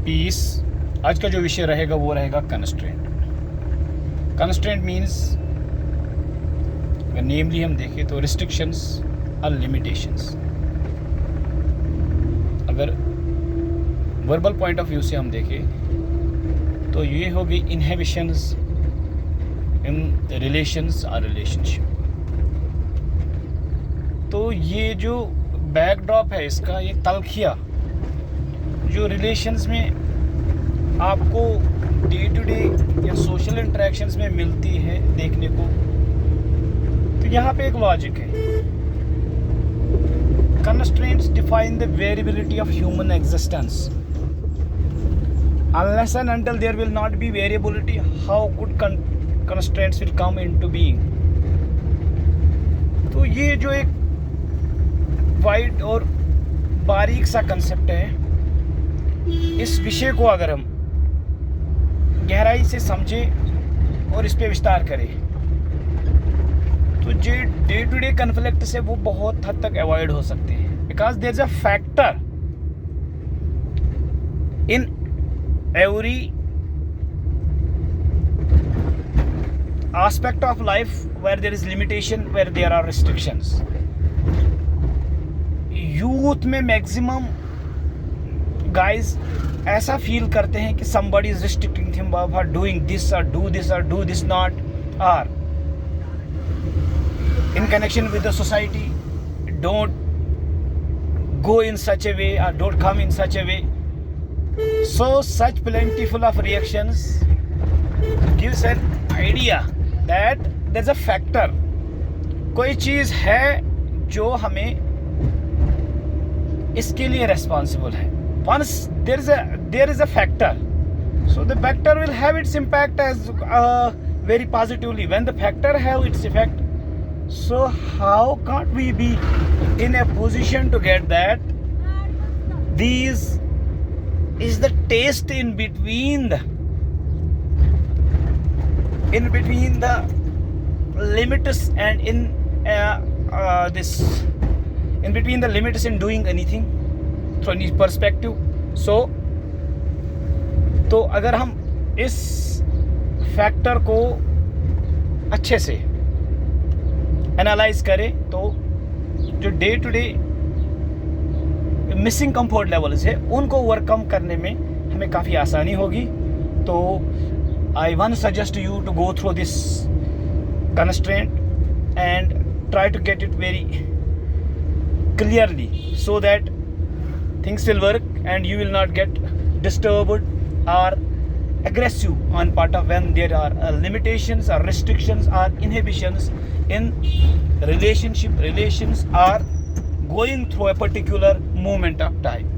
Piece. आज का जो विषय रहेगा वो रहेगा कंस्ट्रेंट। कंस्ट्रेंट मीन्स अगर नेमली हम देखें तो रिस्ट्रिक्शंस और लिमिटेशंस। अगर वर्बल पॉइंट ऑफ व्यू से हम देखें तो ये होगी इनहिबिशंस इन रिलेशंस और रिलेशनशिप। तो ये जो बैकड्रॉप है इसका, ये तलखिया जो रिलेशंस में आपको डे टू डे या सोशल इंटरेक्शंस में मिलती है देखने को, तो यहाँ पे एक लॉजिक है। Constraints define the variability of human existence. Unless and until there will not be variability, how could constraints will come into being? तो ये जो एक वाइड और बारीक सा कंसेप्ट है, इस विषय को अगर हम गहराई से समझें और इस पे विस्तार करें तो जो डे टू डे कन्फ्लिक्ट से वो बहुत हद तक अवॉइड हो सकते हैं। Because there is a factor in every aspect of life where there is limitation, where there are restrictions. Youth में मैक्सिमम गाइज ऐसा फील करते हैं कि somebody is restricting him for doing this or do this or do this not, or in connection with the society, don't go in such a way or don't come in such a way. So such plentiful of reactions gives an idea that there's a factor. कोई चीज़ है जो हमें इसके लिए responsible है. Once there is a factor, so the factor will have its impact as very positively. When the factor have its effect, so how can't we be in a position to get that? These is the taste in between the limits and in between the limits in doing anything from any perspective. So तो अगर हम इस factor को अच्छे से analyse करें तो जो day to day missing comfort levels है उनको ओवरकम करने में हमें काफ़ी आसानी होगी. तो I want to suggest you to go through this constraint and try to get it very clearly so that things will work and you will not get disturbed or aggressive on part of when there are limitations or restrictions or inhibitions in relations are going through a particular moment of time.